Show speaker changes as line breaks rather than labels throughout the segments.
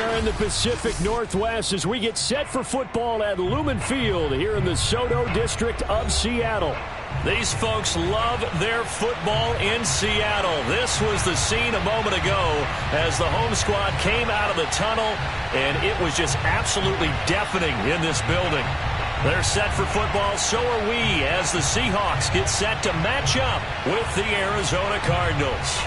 are in the Pacific Northwest as we get set for football at Lumen Field here in the Soto District of Seattle.
These folks love their football in Seattle. This was the scene a moment ago as the home squad came out of the tunnel, and it was just absolutely deafening in this building. They're set for football, so are we, as the Seahawks get set to match up with the Arizona Cardinals.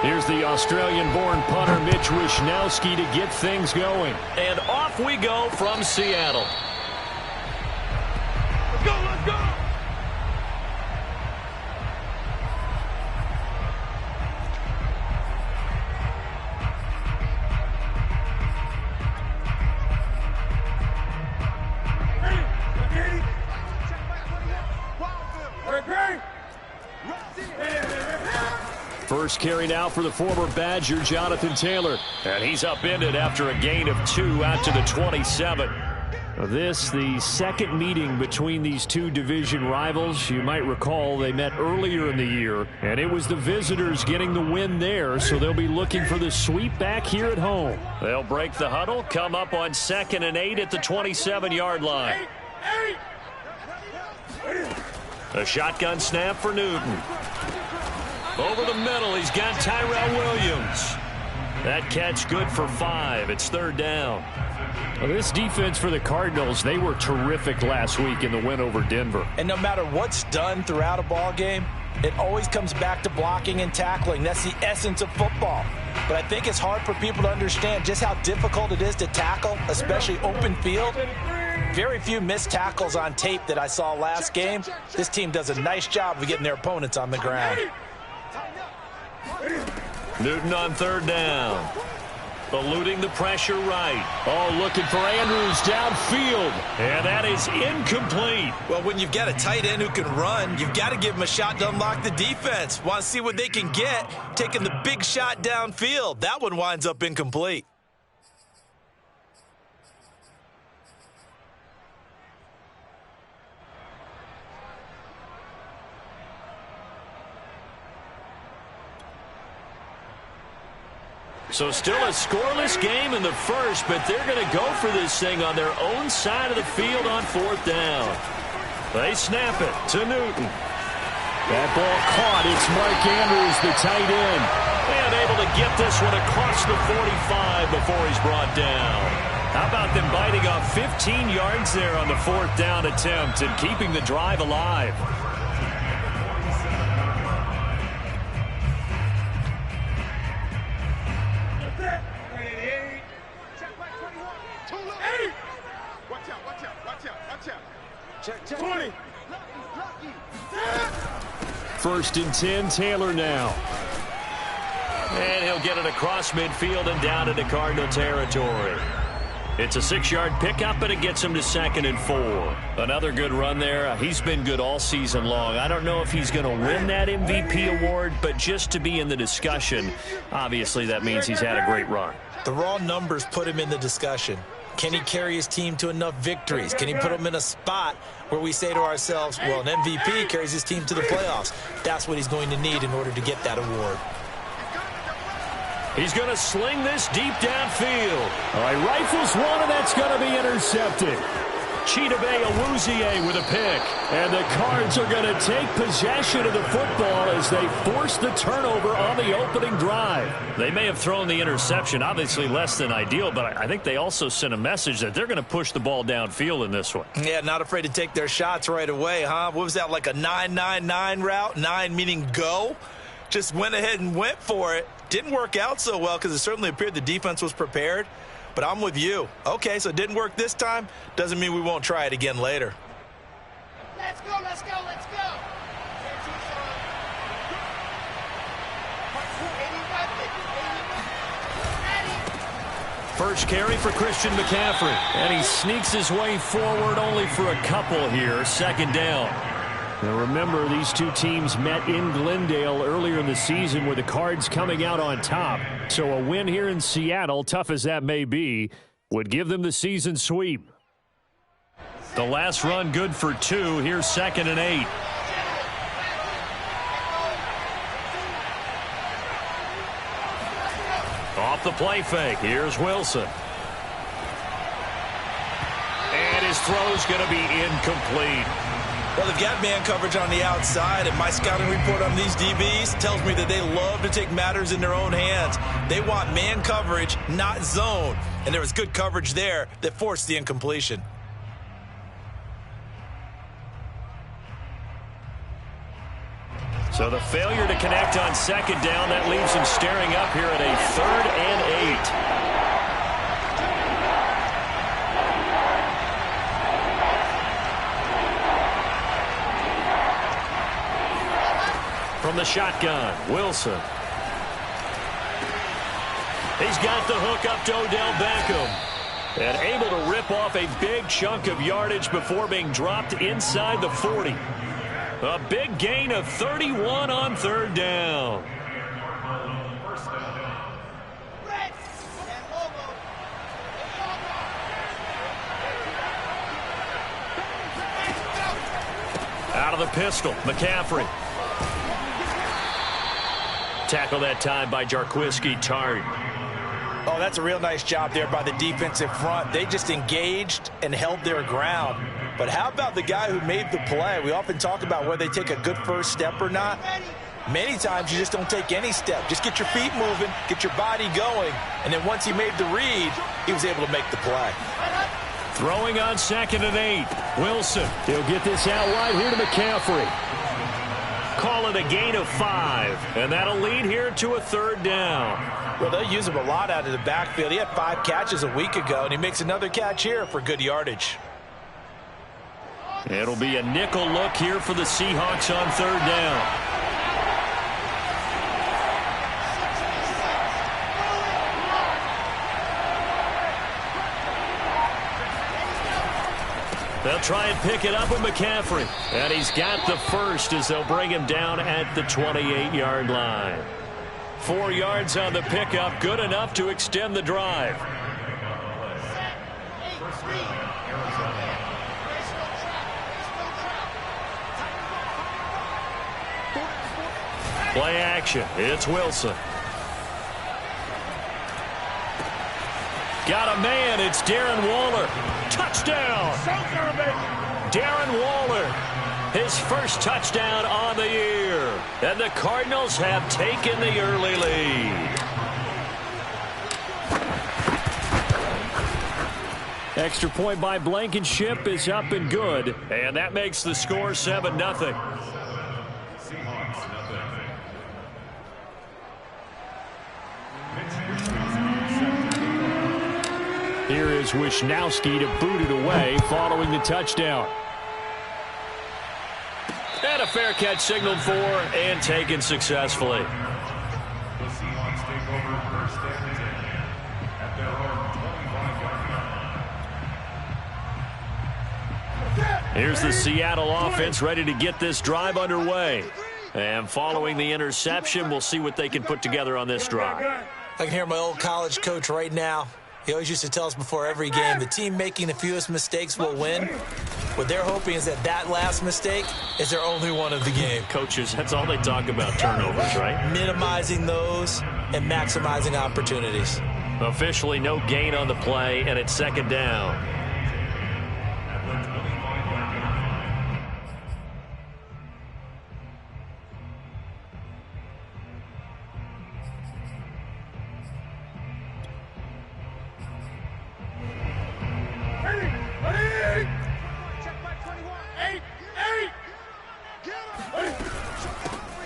Here's the Australian-born punter Mitch Wishnowsky to get things going.
And off we go from Seattle.
Let's go, let's go!
First carry now for the former Badger, Jonathan Taylor. And he's upended after a gain of 2 out to the 27. This, the second meeting between these two division rivals. You might recall they met earlier in the year, and it was the visitors getting the win there, so they'll be looking for the sweep back here at home.
They'll break the huddle, come up on 2nd and 8 at the 27-yard line. A shotgun snap for Newton. Over the middle, he's got Tyrell Williams. That catch good for 5. It's 3rd down.
Well, this defense for the Cardinals, they were terrific last week in the win over Denver.
And no matter what's done throughout a ball game, it always comes back to blocking and tackling. That's the essence of football. But I think it's hard for people to understand just how difficult it is to tackle, especially open field. Very few missed tackles on tape that I saw last game. This team does a nice job of getting their opponents on the ground.
Newton on 3rd down. Eluding the pressure right.
Oh, looking for Andrews downfield.
And that is incomplete.
Well, when you've got a tight end who can run, you've got to give him a shot to unlock the defense. Want to see what they can get, taking the big shot downfield. That one winds up incomplete.
So still a scoreless game in the first, but they're going to go for this thing on their own side of the field on 4th down. They snap it to Newton.
That ball caught. It's Mark Andrews, the tight end.
And able to get this one across the 45 before he's brought down. How about them biting off 15 yards there on the 4th down attempt and keeping the drive alive?
Check. 20.
1st and 10, Taylor now.
And he'll get it across midfield and down into Cardinal territory. It's a 6-yard pickup, but it gets him to 2nd and 4. Another good run there. He's been good all season long. I don't know if he's going to win that MVP award, but just to be in the discussion, obviously that means he's had a great run.
The raw numbers put him in the discussion. Can he carry his team to enough victories? Can he put them in a spot where we say to ourselves, well, an MVP carries his team to the playoffs? That's what he's going to need in order to get that award.
He's going to sling this deep downfield.
All right, rifles one, and that's going to be intercepted.
Chidobe Awuzie with a pick.
And the Cards are going to take possession of the football as they force the turnover on the opening drive.
They may have thrown the interception, obviously less than ideal, but I think they also sent a message that they're going to push the ball downfield in this one.
Yeah, not afraid to take their shots right away, huh? What was that, like a 9-9-9 route? 9 meaning go? Just went ahead and went for it. Didn't work out so well because it certainly appeared the defense was prepared. But I'm with you. Okay, so it didn't work this time. Doesn't mean we won't try it again later.
Let's go, let's go, let's go.
First carry for Christian McCaffrey. And he sneaks his way forward only for a couple here. 2nd down.
Now remember, these two teams met in Glendale earlier in the season with the Cards coming out on top. So a win here in Seattle, tough as that may be, would give them the season sweep.
The last run good for 2. Here's 2nd and 8. off the play fake. Here's Wilson. And his throw's going to be incomplete.
Well, they've got man coverage on the outside, and my scouting report on these DBs tells me that they love to take matters in their own hands. They want man coverage, not zone. And there was good coverage there that forced the incompletion.
So the failure to connect on second down, that leaves him staring up here at a 3rd and 8. From the shotgun, Wilson. He's got the hook up to Odell Beckham. And able to rip off a big chunk of yardage before being dropped inside the 40. A big gain of 31 on 3rd down. Out of the pistol, McCaffrey. Tackle that time by Jarquiski Tart.
Oh, that's a real nice job there by the defensive front. They just engaged and held their ground. But how about the guy who made the play? We often talk about whether they take a good first step or not. Many times you just don't take any step. Just get your feet moving, get your body going, and then once he made the read, he was able to make the play.
Throwing on 2nd and 8. Wilson. He'll get this out wide here to McCaffrey. Call it a gain of 5, and that'll lead here to a 3rd down.
Well, they'll use him a lot out of the backfield. He had 5 catches a week ago, and he makes another catch here for good yardage.
It'll be a nickel look here for the Seahawks on 3rd down. They'll try and pick it up with McCaffrey. And he's got the first as they'll bring him down at the 28-yard line. 4 yards on the pickup, good enough to extend the drive. Play action. It's Wilson. Got a man. It's Darren Waller. Touchdown. Darren Waller. His first touchdown on the year. And the Cardinals have taken the early lead. Extra point by Blankenship is up and good. And that makes the score 7-0. Here is Wisnowski to boot it away following the touchdown. And a fair catch signaled for and taken successfully.
The Seahawks take over 1st and 10 at their own 25.
Here's the Seattle offense ready to get this drive underway. And following the interception, we'll see what they can put together on this drive.
I can hear my old college coach right now. He always used to tell us before every game, the team making the fewest mistakes will win. What they're hoping is that last mistake is their only one of the game.
Coaches, that's all they talk about, turnovers, right?
Minimizing those and maximizing opportunities.
Officially no gain on the play, and it's 2nd down.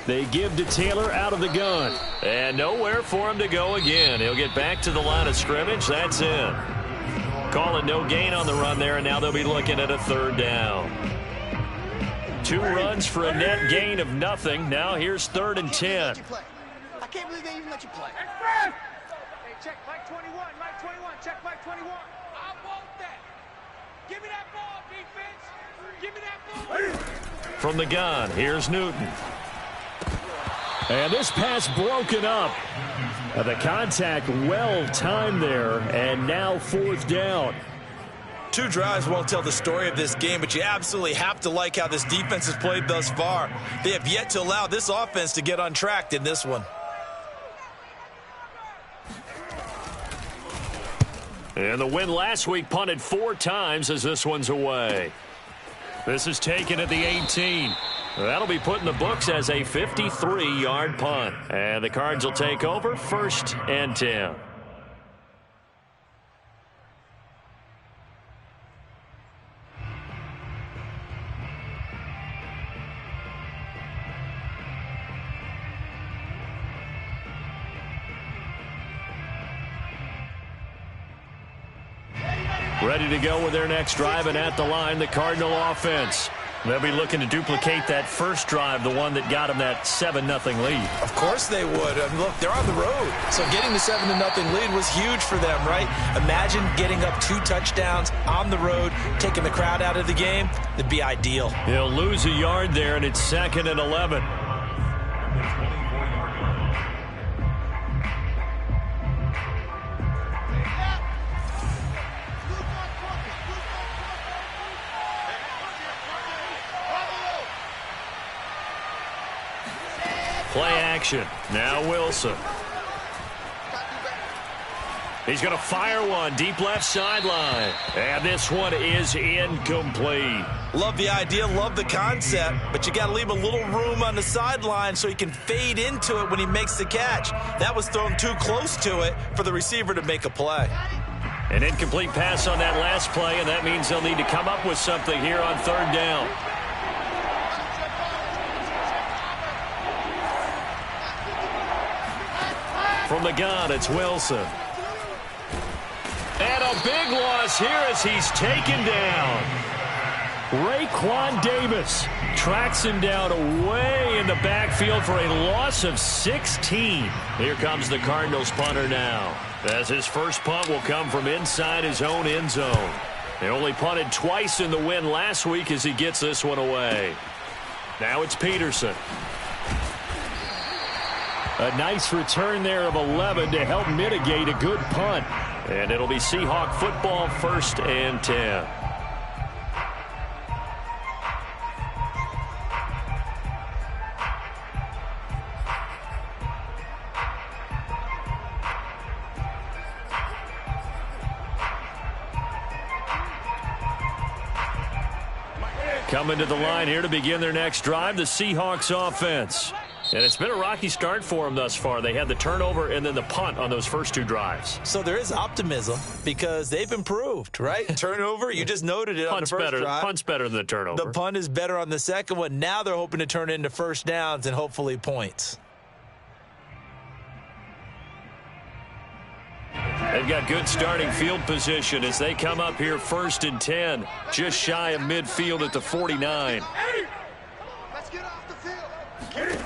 They give to Taylor out of the gun. And nowhere for him to go again. He'll get back to the line of scrimmage. That's in. Call it no gain on the run there, and now they'll be looking at a 3rd down. 2 runs for a net gain of nothing. Now here's 3rd and 10.
I can't believe they even let you play.
Hey, check Mike 21, Mike 21, check Mike 21. I want that. Give me that ball, defense. Give me that ball.
From the gun, here's Newton. And this pass broken up. The contact well timed there, and now 4th down.
2 drives won't tell the story of this game, but you absolutely have to like how this defense has played thus far. They have yet to allow this offense to get untracked in this one.
And the win last week punted 4 times as this one's away. This is taken at the 18. That'll be put in the books as a 53-yard punt. And the Cards will take over 1st and 10. Ready to go with their next drive, and at the line, the Cardinal offense. They'll be looking to duplicate that first drive, the one that got them that 7-0 lead.
Of course they would. I mean, look, they're on the road. So getting the 7-0 lead was huge for them, right? Imagine getting up 2 touchdowns on the road, taking the crowd out of the game. It'd be ideal.
He'll lose a yard there, and it's 2nd and 11. Play action. Now Wilson. He's going to fire one deep left sideline. And this one is incomplete.
Love the idea, love the concept, but you got to leave a little room on the sideline so he can fade into it when he makes the catch. That was thrown too close to it for the receiver to make a play.
An incomplete pass on that last play, and that means they'll need to come up with something here on 3rd down. From the gun, it's Wilson. And a big loss here as he's taken down. Raekwon Davis tracks him down away in the backfield for a loss of 16. Here comes the Cardinals punter now, as his first punt will come from inside his own end zone. They only punted twice in the win last week as he gets this one away. Now it's Peterson. A nice return there of 11 to help mitigate a good punt. And it'll be Seahawk football, 1st and 10. Coming to the line here to begin their next drive, the Seahawks offense. And it's been a rocky start for them thus far. They had the turnover and then the punt on those first 2 drives.
So there is optimism because they've improved, right? Turnover, you just noted it on the first drive.
Punt's better than the turnover.
The punt is better on the second one. Now they're hoping to turn it into first downs and hopefully points.
They've got good starting field position as they come up here 1st and 10, just shy of midfield at the 49.
Let's get off the field.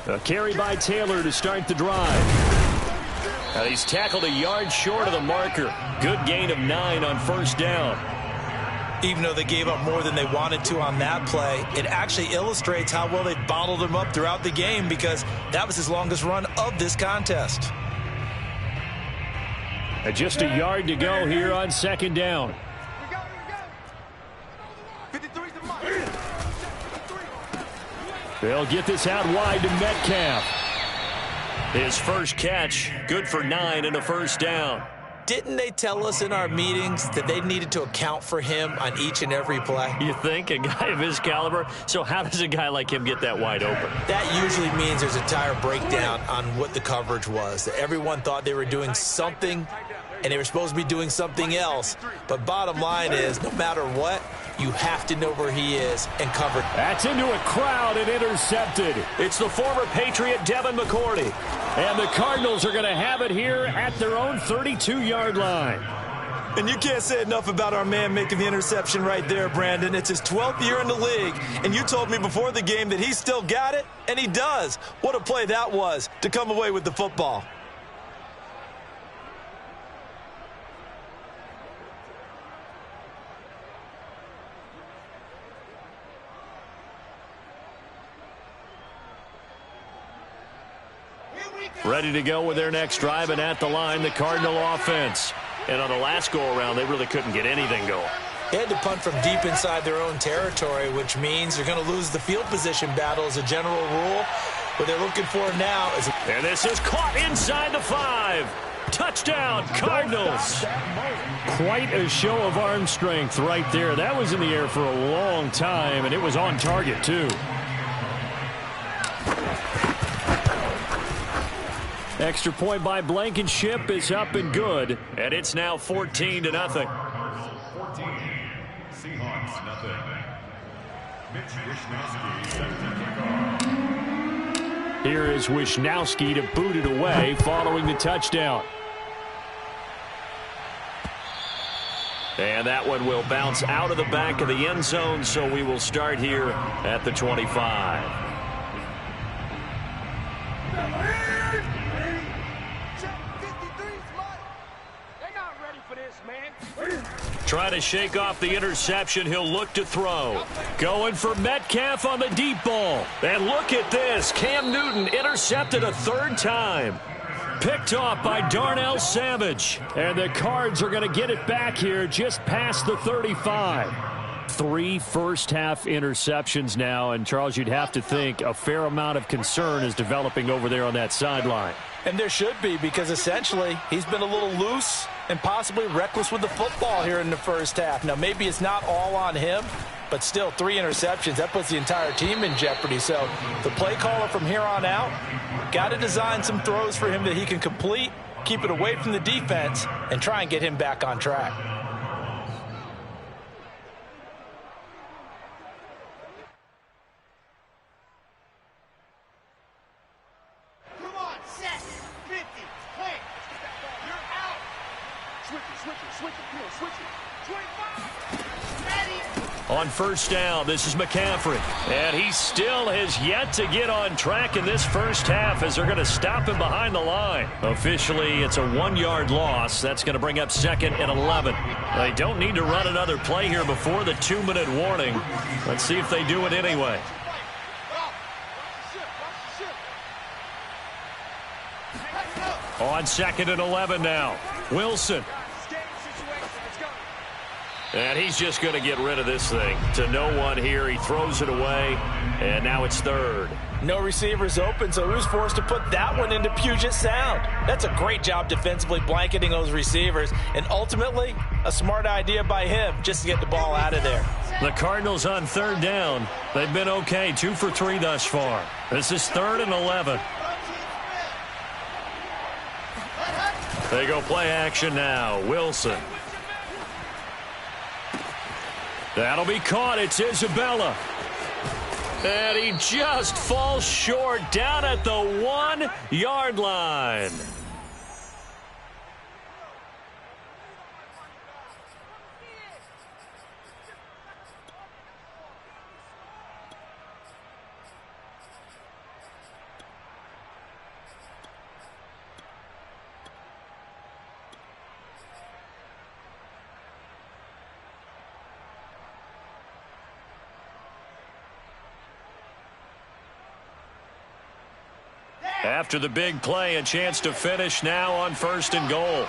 A carry by Taylor to start the drive. He's tackled a yard short of the marker. Good gain of 9 on 1st down.
Even though they gave up more than they wanted to on that play, it actually illustrates how well they've bottled him up throughout the game because that was his longest run of this contest.
Just a yard to go here on 2nd down. They'll get this out wide to Metcalf. His first catch, good for 9 and a 1st down.
Didn't they tell us in our meetings that they needed to account for him on each and every play?
You think? A guy of his caliber? So how does a guy like him get that wide open?
That usually means there's a entire breakdown on what the coverage was. That everyone thought they were doing something, and they were supposed to be doing something else. But bottom line is, no matter what, you have to know where he is and cover.
That's into a crowd and intercepted. It's the former Patriot Devin McCourty. And the Cardinals are going to have it here at their own 32-yard line.
And you can't say enough about our man making the interception right there, Brandon. It's his 12th year in the league, and you told me before the game that he still got it, and he does. What a play that was to come away with the football.
Ready to go with their next drive, and at the line, the Cardinal offense. And on the last go-around, they really couldn't get anything going.
They had to punt from deep inside their own territory, which means they're going to lose the field position battle as a general rule. What they're looking for now is...
And this is caught inside the 5. Touchdown, Cardinals. Quite a show of arm strength right there. That was in the air for a long time, and it was on target, too. Extra point by Blankenship is up and good, and it's now 14-0.
14, Seahawks, nothing. Mitch Wishnowski set to kick off.
Here is Wishnowski to boot it away following the touchdown. And that one will bounce out of the back of the end zone, so we will start here at the 25. Trying to shake off the interception. He'll look to throw. Going for Metcalf on the deep ball. And look at this. Cam Newton intercepted a third time. Picked off by Darnell Savage. And the Cards are going to get it back here just past the 35. 3 first-half interceptions now. And, Charles, you'd have to think a fair amount of concern is developing over there on that sideline.
And there should be, because essentially he's been a little loose and possibly reckless with the football here in the first half. Now, maybe it's not all on him, but still 3 interceptions. That puts the entire team in jeopardy. So the play caller from here on out got to design some throws for him that he can complete, keep it away from the defense, and try and get him back on track.
On first down, this is McCaffrey. And he still has yet to get on track in this first half as they're going to stop him behind the line. Officially, it's a 1-yard loss. That's going to bring up 2nd and 11. They don't need to run another play here before the 2-minute warning. Let's see if they do it anyway. On 2nd and 11 now. Wilson. And he's just going to get rid of this thing to no one here. He throws it away, and now it's 3rd.
No receivers open, so who's forced to put that one into Puget Sound? That's a great job defensively blanketing those receivers, and ultimately a smart idea by him just to get the ball out of there.
The Cardinals on 3rd down. They've been okay, 2 for 3 thus far. This is 3rd and 11. They go play action now. Wilson. That'll be caught. It's Isabella. And he just falls short down at the 1-yard line. After the big play, a chance to finish now on 1st and goal.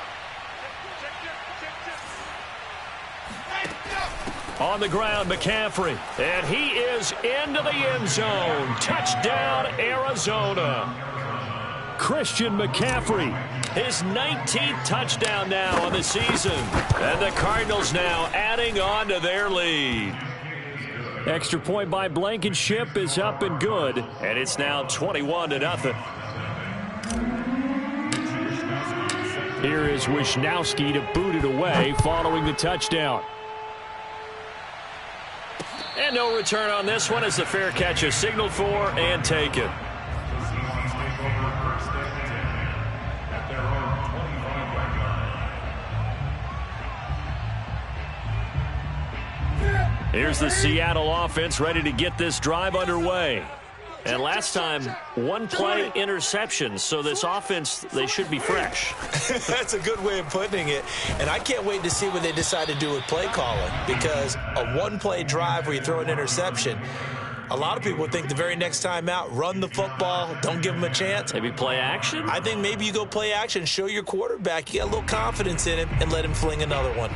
On the ground, McCaffrey. And he is into the end zone. Touchdown, Arizona. Christian McCaffrey, his 19th touchdown now on the season. And the Cardinals now adding on to their lead. Extra point by Blankenship is up and good. And it's now 21-0. Here is Wishnowski to boot it away following the touchdown. And no return on this one as the fair catch is signaled for and taken. Here's the Seattle offense ready to get this drive underway. And last time, 1 play interception, so this offense, they should be fresh.
That's a good way of putting it. And I can't wait to see what they decide to do with play calling, because a 1-play drive where you throw an interception, a lot of people think the very next time out, run the football, don't give them a chance.
Maybe play action?
I think maybe you go play action, show your quarterback you got a little confidence in him, and let him fling another one.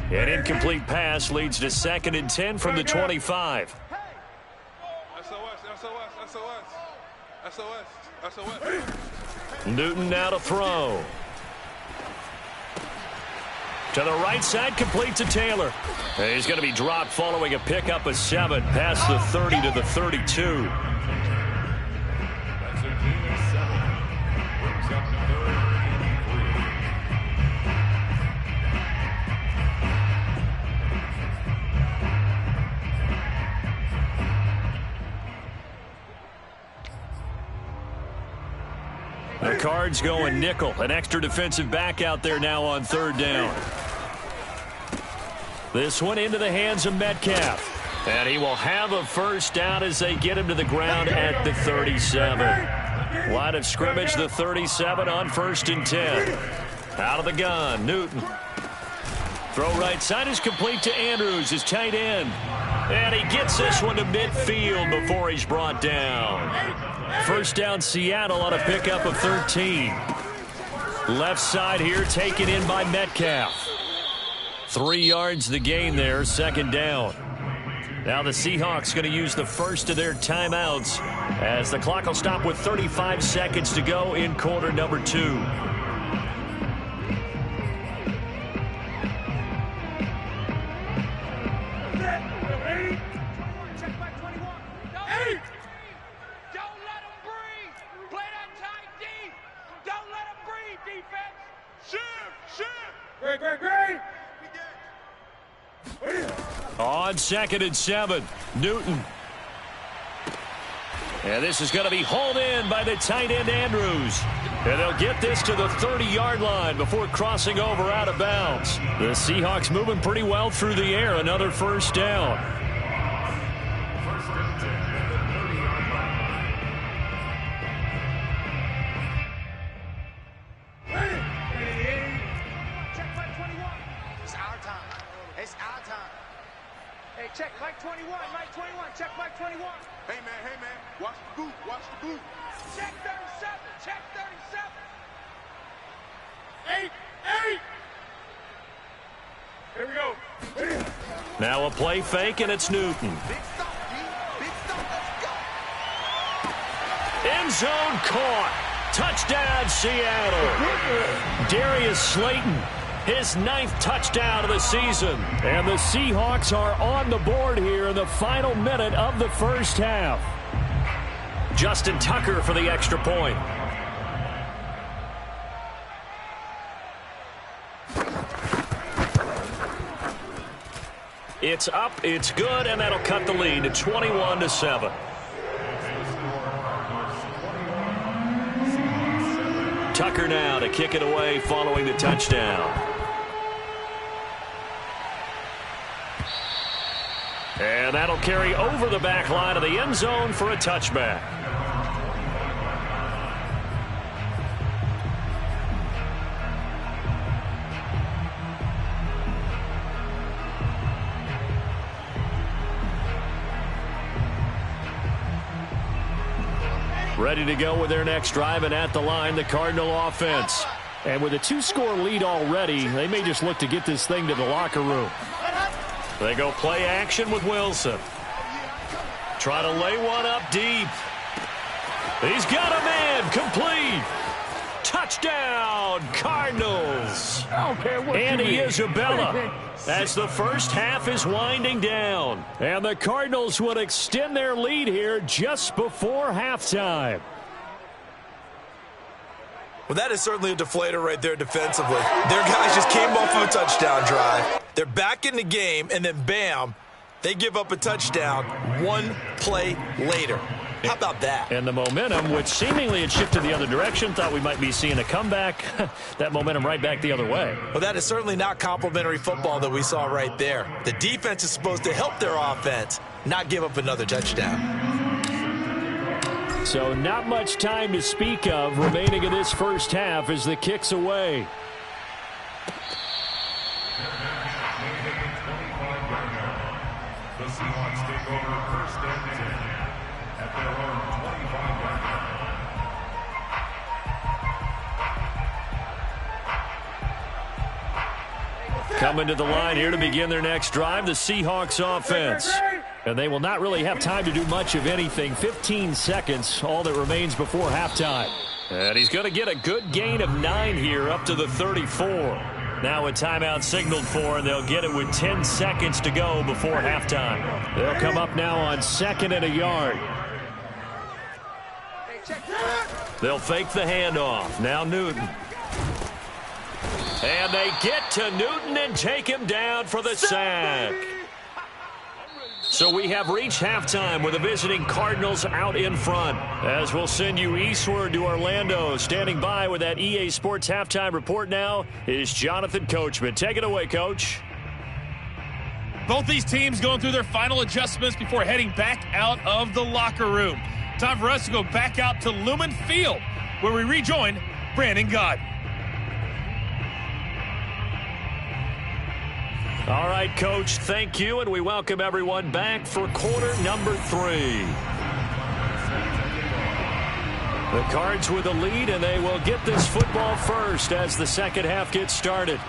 An incomplete pass leads to 2nd and 10 from the 25. Newton now to throw. To the right side, complete to Taylor. He's going to be dropped following a pickup of 7 past the 30 to the 32.
That's a gain of 7. Brings up 3rd
and 3. The Cards going nickel. An extra defensive back out there now on 3rd down. This one into the hands of Metcalf. And he will have a first down as they get him to the ground at the 37. Line of scrimmage, the 37 on 1st and 10. Out of the gun, Newton. Throw right side is complete to Andrews, his tight end. And he gets this one to midfield before he's brought down. First down, Seattle on a pickup of 13. Left side here taken in by Metcalf. 3 yards the gain there, 2nd down. Now the Seahawks going to use the first of their timeouts as the clock will stop with 35 seconds to go in quarter number 2. On 2nd and 7, Newton. And this is going to be hauled in by the tight end Andrews. And they'll get this to the 30-yard line before crossing over out of bounds. The Seahawks moving pretty well through the air. Another first down.
First and 10 at the 30-yard line.
Check Mike 21. It's our time. It's our time. Hey, check Mike 21. Mike 21. Check Mike 21.
Hey, man. Watch the boot. Watch the boot.
Check 37. Check 37. 8. Here we go.
Now a play fake, and it's Newton.
Big stop, D. Big stop. Let's go.
End zone caught. Touchdown, Seattle. Darius Slayton, his 9th touchdown of the season. And the Seahawks are on the board here in the final minute of the first half. Justin Tucker for the extra point. It's up, it's good, and that'll cut the lead to 21-7. Tucker now to kick it away following the touchdown. And that'll carry over the back line of the end zone for a touchback. Ready to go with their next drive, and at the line, the Cardinal offense. And with a 2-score lead already, they may just look to get this thing to the locker room. They go play action with Wilson. Try to lay one up deep. He's got a man, complete. Touchdown, Cardinals. Andy Isabella, as the first half is winding down. And the Cardinals would extend their lead here just before halftime.
Well, that is certainly a deflator right there defensively. Their guys just came off of a touchdown drive. They're back in the game, and then bam, they give up a touchdown 1 play later. How about that?
And the momentum, which seemingly had shifted the other direction, thought we might be seeing a comeback. That momentum right back the other way.
Well, that is certainly not complimentary football that we saw right there. The defense is supposed to help their offense, not give up another touchdown.
So not much time to speak of remaining in this first half as the kick's away.
The Seahawks take over 1st and 10 at their own 25-yard line.
Coming to the line here to begin their next drive, the Seahawks offense. And they will not really have time to do much of anything. 15 seconds, all that remains before halftime. And he's going to get a good gain of 9 here up to the 34. Now a timeout signaled for, and they'll get it with 10 seconds to go before halftime. They'll come up now on 2nd and a yard. They'll fake the handoff. Now Newton. And they get to Newton and take him down for the sack. So we have reached halftime with the visiting Cardinals out in front. As we'll send you eastward to Orlando. Standing by with that EA Sports halftime report now is Jonathan Coachman. Take it away, Coach.
Both these teams going through their final adjustments before heading back out of the locker room. Time for us to go back out to Lumen Field, where we rejoin Brandon Gott.
All right, Coach, thank you, and we welcome everyone back for quarter number 3. The Cards with a lead, and they will get this football first as the second half gets started.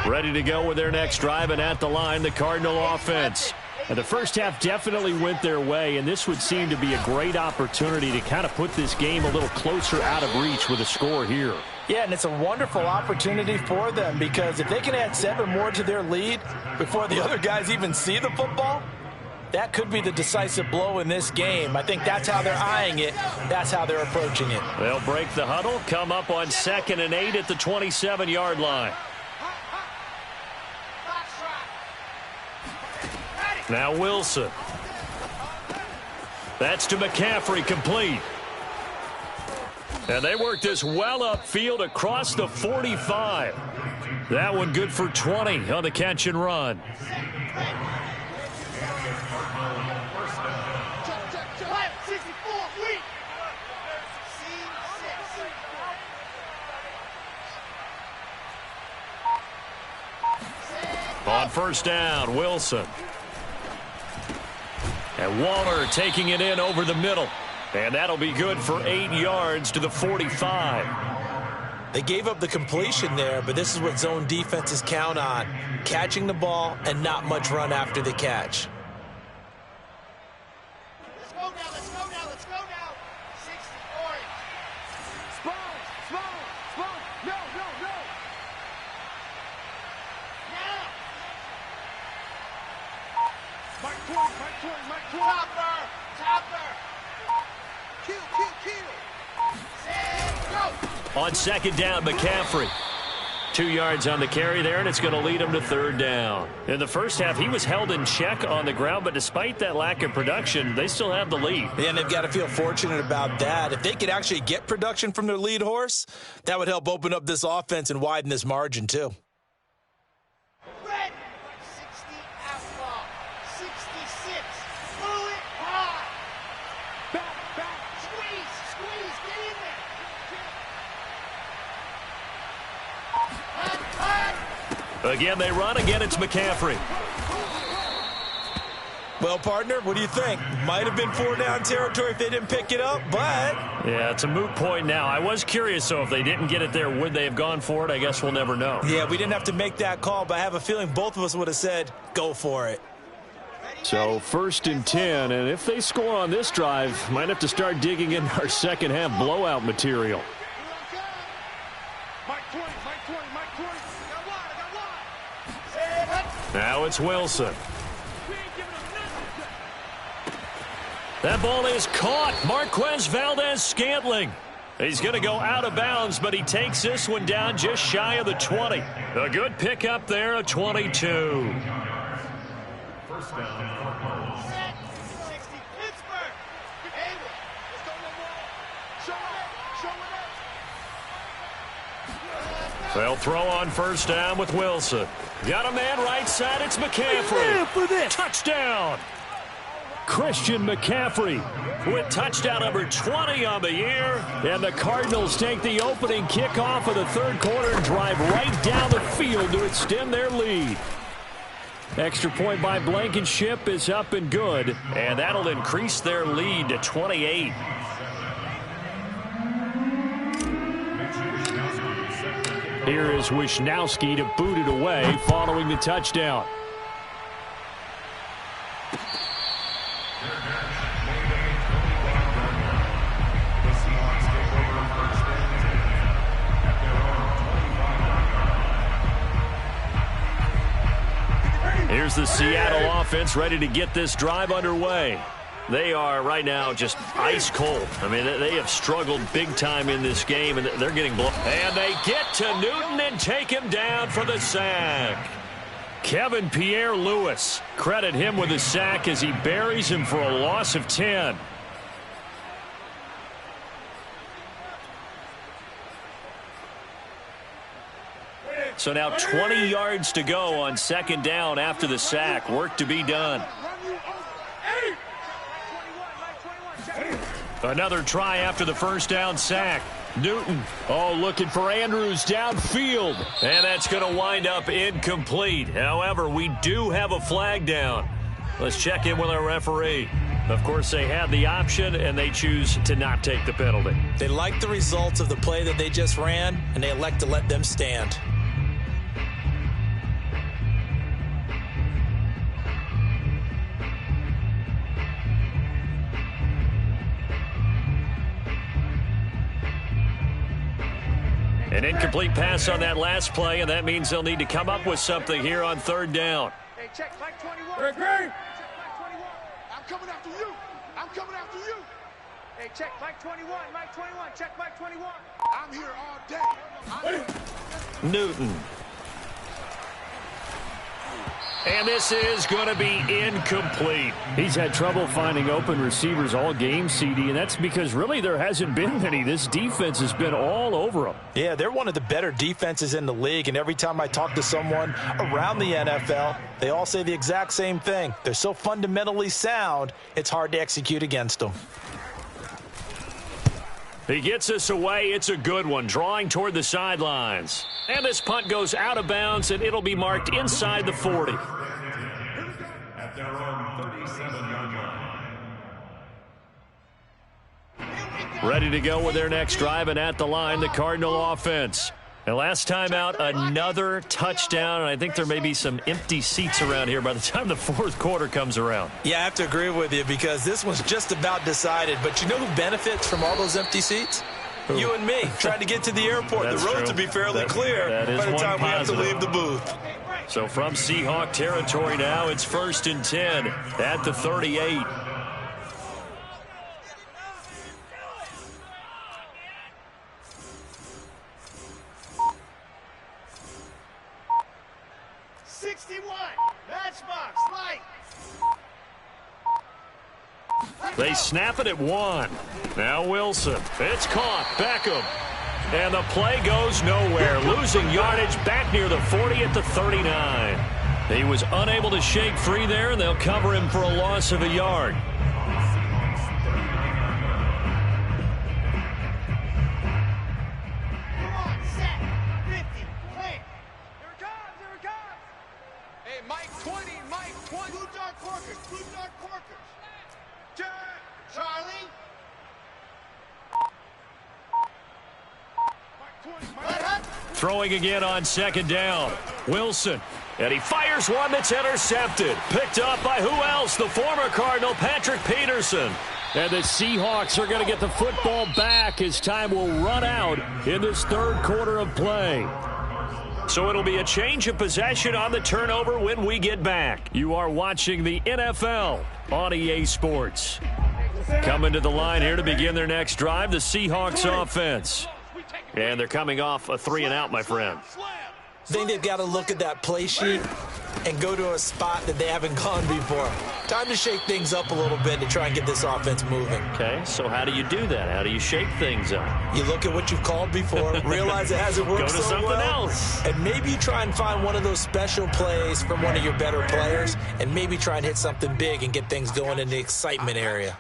Ready to go with their next drive, and at the line, the Cardinal offense. And the first half definitely went their way, and this would seem to be a great opportunity to kind of put this game a little closer out of reach with a score here.
Yeah, and it's a wonderful opportunity for them, because if they can add 7 more to their lead before the other guys even see the football, that could be the decisive blow in this game. I think that's how they're eyeing it. That's how they're approaching it.
They'll break the huddle, come up on 2nd and 8 at the 27-yard line. Now Wilson. That's to McCaffrey, complete. And they work this well upfield across the 45. That one good for 20 on the catch and run. On first down, Wilson. And Waller taking it in over the middle. And that'll be good for 8 yards to the 45.
They gave up the completion there, but this is what zone defenses count on. Catching the ball and not much run after the catch.
Let's go now, let's go now, let's go now. 60, orange. Small. No. Now. Mike 20. Topper. Kill. Set, go.
On 2nd down, McCaffrey. 2 yards on the carry there, and it's going to lead him to 3rd down. In the first half, he was held in check on the ground, but despite that lack of production, they still have the lead.
And they've got to feel fortunate about that. If they could actually get production from their lead horse, that would help open up this offense and widen this margin too.
Red. 60 outlaw. 66. Pull it hard. Back. Squeeze. Get in there.
Again, they run. Again, it's McCaffrey.
Well, partner, what do you think? Might have been 4-down territory if they didn't pick it up, but...
Yeah, it's a moot point now. I was curious, so if they didn't get it there, would they have gone for it? I guess we'll never know.
Yeah, we didn't have to make that call, but I have a feeling both of us would have said, go for it.
So 1st and 10, and if they score on this drive, might have to start digging in our second half blowout material.
Mike 20. Got one.
Now it's Wilson. That ball is caught. Marquez Valdez-Scantling. He's going to go out of bounds, but he takes this one down just shy of the 20. A good pickup there, a 22.
First down.
60, Pittsburgh. Hayward. Let's go, Lamar. Show it.
They'll throw on first down with Wilson. Got a man right side. It's McCaffrey.
For this.
Touchdown. Christian McCaffrey
with touchdown number 20 on the year.
And the Cardinals take the opening kickoff of the third quarter and drive right down the field to extend their lead. Extra point by Blankenship is up and good.
And that'll increase their lead to 28.
Here is Wisnowski to boot it away following the touchdown.
Here's the Seattle offense ready to get this drive underway. They are right now just ice cold. I mean, they have struggled big time in this game, and they're getting blown.
And they get to Newton and take him down for the sack. Kevin Pierre-Louis, credit him with a sack as he buries him for a loss of 10.
So now 20 yards to go on second down after the sack. Work to be done.
Another try after the first down sack. Newton, looking for Andrews downfield.
And that's going to wind up incomplete. However, we do have a flag down. Let's check in with our referee. Of course, they had the option, and they choose to not take the penalty.
They like the results of the play that they just ran, and they elect to let them stand.
An incomplete pass on that last play, and that means they'll need to come up with something here on third down.
Hey, check Mike 21. Check Mike 21. I'm coming after you. I'm coming after you. Hey, check Mike 21. Mike 21. Check Mike 21. I'm here all day.
Newton. And this is going to be incomplete.
He's had trouble finding open receivers all game, CD, and that's because really there hasn't been many. This defense has been all over them.
Yeah, they're one of the better defenses in the league, and every time I talk to someone around the NFL, they all say the exact same thing. They're so fundamentally sound, it's hard to execute against them.
He gets us away. It's a good one, drawing toward the sidelines. And this punt goes out of bounds, and it'll be marked inside the 40.
At their own 37-yard line.
Ready to go with their next drive, and at the line, the Cardinal offense. And last time out, another touchdown, and I think there may be some empty seats around here by the time the fourth quarter comes around.
Yeah, I have to agree with you because this one's just about decided. But you know who benefits from all those empty seats? Who? You and me, trying to get to the airport.
That's
the roads
true.
will be fairly clear
by
the time we have to leave the booth.
So from Seahawk territory now, it's 1st and 10 at the 38. They snap it at 1. Now Wilson. It's caught. Beckham. And the play goes nowhere. Losing yardage back near the 40 at the 39. He was unable to shake free there, and they'll cover him for a loss of a yard.
Hey, Mike 20, Mike 20. Blue dark corkers, blue dark corkers. Charlie.
Throwing again on second down. Wilson. And he fires one that's intercepted. Picked up by who else? The former Cardinal, Patrick Peterson.
And the Seahawks are going to get the football back as time will run out in this third quarter of play.
So it'll be a change of possession on the turnover when we get back.
You are watching the NFL on EA Sports. Coming to the line here to begin their next drive, the Seahawks offense. And they're coming off a 3-and-out, my friend.
I think they've got to look at that play sheet and go to a spot that they haven't gone before. Time to shake things up a little bit to try and get this offense moving.
Okay, so how do you do that? How do you shake things up?
You look at what you've called before, realize it hasn't worked
Go to
so
something
well,
else.
and maybe try and find one of those special plays from one of your better players, and maybe try and hit something big and get things going in the excitement area.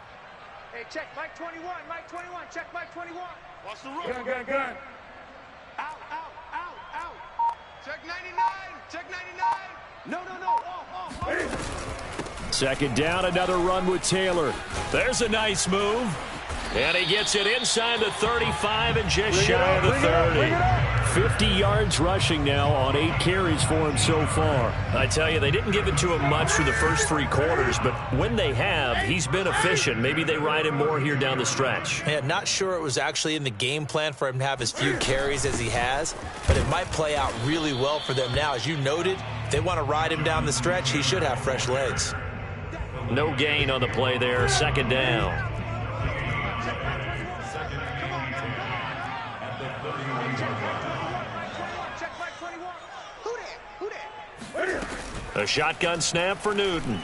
Hey, check Mike 21, Mike 21, check Mike 21.
Watch the roof.
Gun. Out. Check 99, check 99. No. Off.
Second down, another run with Taylor.
There's a nice move. And he gets it inside the 35 and just shy of the 30.
50 yards rushing now on 8 carries for him so far.
I tell you, they didn't give it to him much for the first 3 quarters, but when they have, he's been efficient. Maybe they ride him more here down the stretch.
Yeah, not sure it was actually in the game plan for him to have as few carries as he has, but it might play out really well for them now. As you noted, if they want to ride him down the stretch, he should have fresh legs.
No gain on the play there. Second down. A shotgun snap for Newton.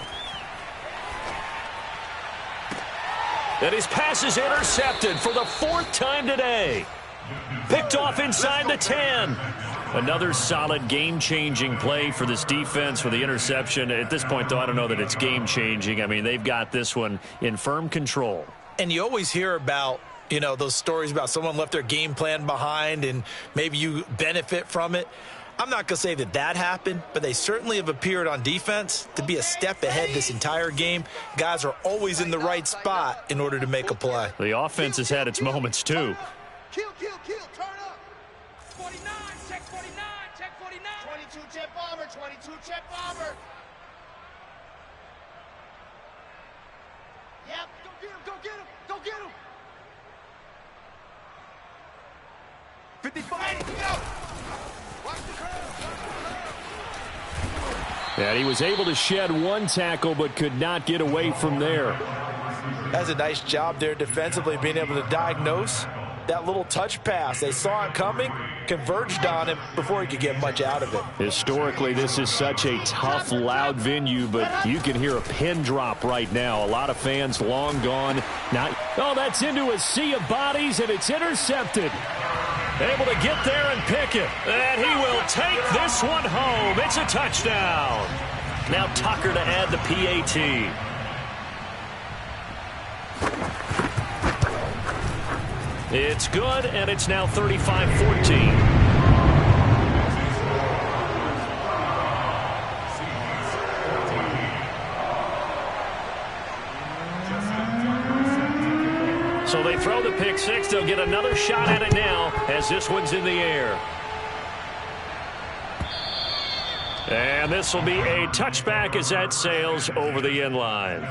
And his pass is intercepted for the 4th time today. Picked off inside the 10. Another solid game-changing play for this defense with the interception. At this point, though, I don't know that it's game-changing. I mean, they've got this one in firm control.
And you always hear about, those stories about someone left their game plan behind and maybe you benefit from it. I'm not going to say that happened, but they certainly have appeared on defense to be a step ahead this entire game. Guys are always in the right spot in order to make a play.
The offense has had its moments, too.
Kill, turn up. 49, check 49, check 49. 22 jet bomber, 22 jet bomber. Yep, go get him. 55. Go. Watch the curve.
And he was able to shed 1 tackle but could not get away from there.
That's a nice job there defensively, being able to diagnose that little touch pass. They saw it coming, converged on him before he could get much out of it.
Historically, this is such a tough, loud venue, but you can hear a pin drop right now. A lot of fans long gone. That's into a sea of bodies, and it's intercepted.
Able to get there and pick it. And he will take this one home. It's a touchdown. Now Tucker to add the PAT. It's good, and it's now 35-14. So they throw the pick six. They'll get another shot at it now as this one's in the air. And this will be a touchback as that sails over the end line.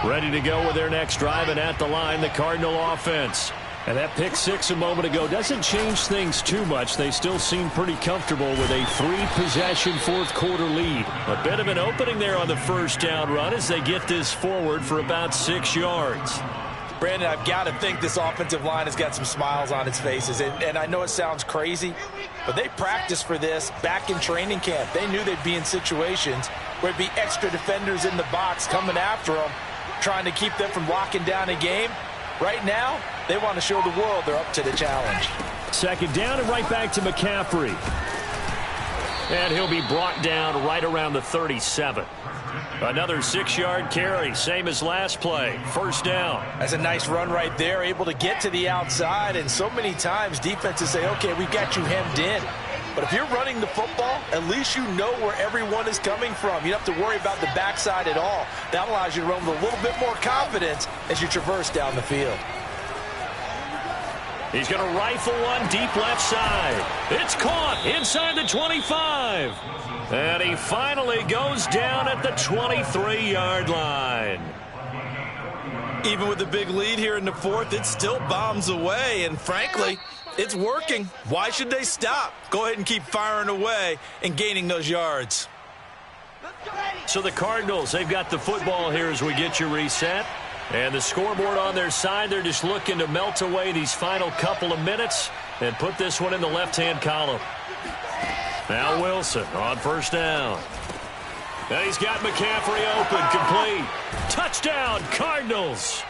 Ready to go with their next drive, and at the line, the Cardinal offense. And that pick six a moment ago doesn't change things too much. They still seem pretty comfortable with a 3-possession fourth-quarter lead. A bit of an opening there on the first down run as they get this forward for about 6 yards.
Brandon, I've got to think this offensive line has got some smiles on its faces. And I know it sounds crazy, but they practiced for this back in training camp. They knew they'd be in situations where there'd be extra defenders in the box coming after them, trying to keep them from locking down a game. Right now, they want to show the world they're up to the challenge.
Second down and right back to McCaffrey.
And he'll be brought down right around the 37. Another 6-yard carry, same as last play. First down.
That's a nice run right there, able to get to the outside. And so many times defenses say, okay, we've got you hemmed in. But if you're running the football, at least you know where everyone is coming from. You don't have to worry about the backside at all. That allows you to run with a little bit more confidence as you traverse down the field.
He's going to rifle one deep left side. It's caught inside the 25. And he finally goes down at the 23-yard line.
Even with the big lead here in the fourth, it still bombs away. And frankly, it's working. Why should they stop? Go ahead and keep firing away and gaining those yards.
So the Cardinals, they've got the football here as we get you reset. And the scoreboard on their side, they're just looking to melt away these final couple of minutes and put this one in the left-hand column. Now Wilson on first down. And he's got McCaffrey open, complete. Touchdown, Cardinals.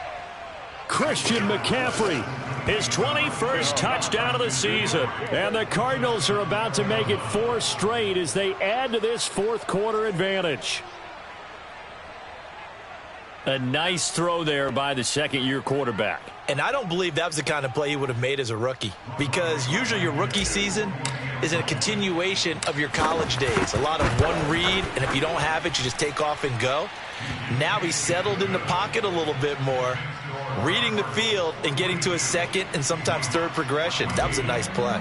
Christian McCaffrey,
His 21st touchdown of the season.
and the Cardinals are about to make it 4 straight as they add to this fourth quarter advantage.
A nice throw there by the second-year quarterback.
And I don't believe that was the kind of play he would have made as a rookie, because usually your rookie season is a continuation of your college days. A lot of one read, and if you don't have it, you just take off and go. Now he's settled in the pocket a little bit more, reading the field and getting to a second and sometimes third progression. That was a nice play.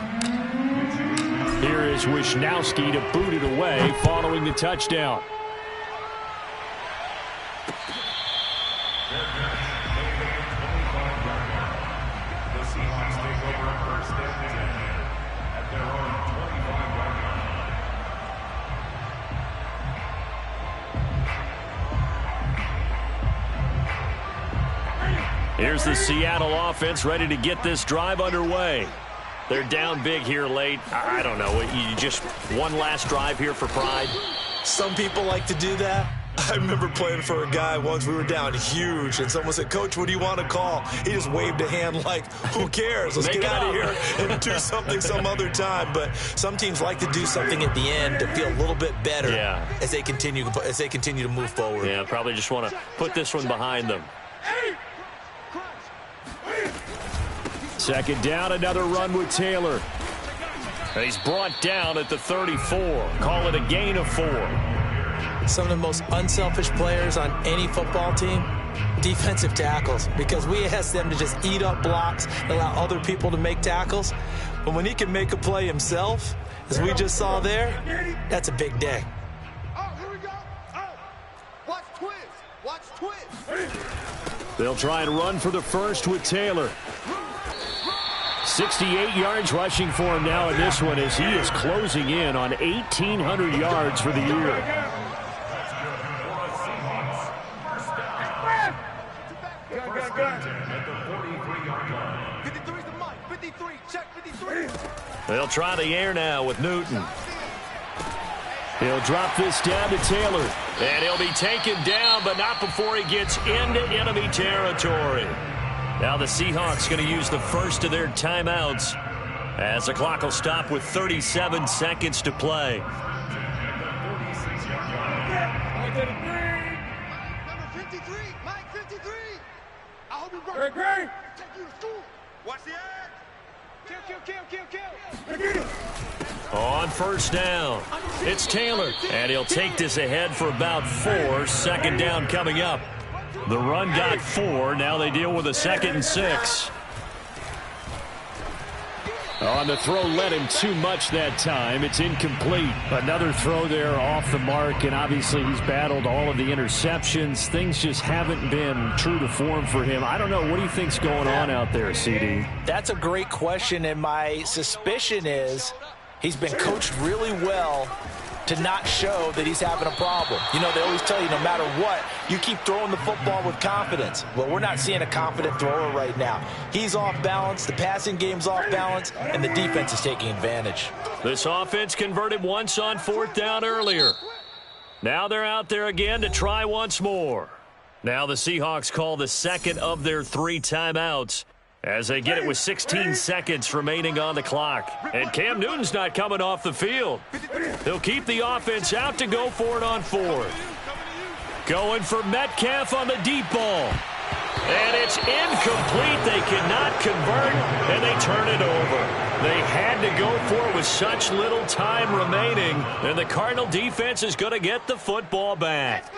Here is Wisnowski to boot it away following the touchdown.
The Seahawks take over first and 10 at their own 25-yard line.
Here's the Seattle offense ready to get this drive underway. They're down big here late. I don't know. You just one last drive here for pride.
Some people like to do that. I remember playing for a guy once. We were down huge, and someone said, "Coach, what do you want to call?" He just waved a hand like, who cares? Let's get out of here and do something some other time. But some teams like to do something at the end to feel a little bit better as they continue to move forward.
Yeah, probably just want to put this one behind them.
Second down, another run with Taylor.
And he's brought down at the 34. Call it a gain of 4.
Some of the most unselfish players on any football team, defensive tackles, because we ask them to just eat up blocks and allow other people to make tackles. But when he can make a play himself, as we just saw there, that's a big day.
Oh, here we go. Oh, watch twist. Watch twist.
They'll try and run for the first with Taylor. 68 yards rushing for him now in this one as he is closing in on 1,800 yards for the year.
They'll try the air now with Newton.
He'll drop this down to Taylor.
And he'll be taken down, but not before he gets into enemy territory. Now the Seahawks going to use the first of their timeouts as the clock will stop with 37 seconds to play.
Number 53, Mike 53. I hope you brought take you to school. Watch the ad. Kill.
On first down, it's Taylor. And he'll take this ahead for about 4. Second down coming up. The run got 4. Now they deal with a 2nd and 6.
On the throw led him too much that time. It's incomplete. Another throw there off the mark, and obviously he's battled all of the interceptions. Things just haven't been true to form for him. I don't know. What do you think's going on out there, CD?
That's a great question, and my suspicion is he's been coached really well to not show that he's having a problem. You know, they always tell you no matter what, you keep throwing the football with confidence. Well, we're not seeing a confident thrower right now. He's off balance, the passing game's off balance, and the defense is taking advantage.
This offense converted once on 4th down earlier. Now they're out there again to try once more. Now the Seahawks call the second of their 3 timeouts as they get it with 16 seconds remaining on the clock. And Cam Newton's not coming off the field. He'll keep the offense out to go for it on 4th. Going for Metcalf on the deep ball. And it's incomplete. They cannot convert, and they turn it over. They had to go for it with such little time remaining, and the Cardinal defense is going to get the football back.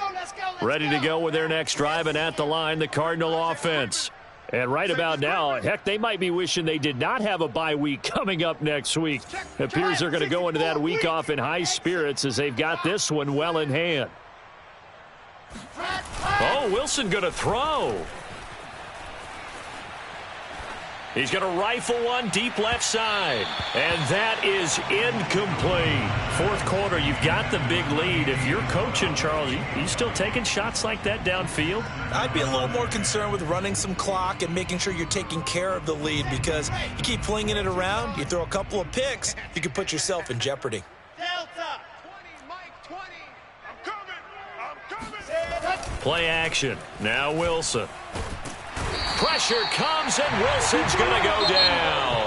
Ready to go with their next drive, and at the line, the Cardinal offense. And right about now, heck, they might be wishing they did not have a bye week coming up next week. It appears they're going to go into that week off in high spirits as they've got this one well in hand. Oh, Wilson going to throw.
He's going to rifle one deep left side. And that is incomplete. Fourth quarter, you've got the big lead. If you're coaching, Charles, you still taking shots like that downfield?
I'd be a little more concerned with running some clock and making sure you're taking care of the lead, because you keep flinging it around, you throw a couple of picks, you could put yourself in jeopardy.
Delta. 20, Mike, 20. I'm coming.
Play action. Now Wilson. Pressure comes, and Wilson's going to go down.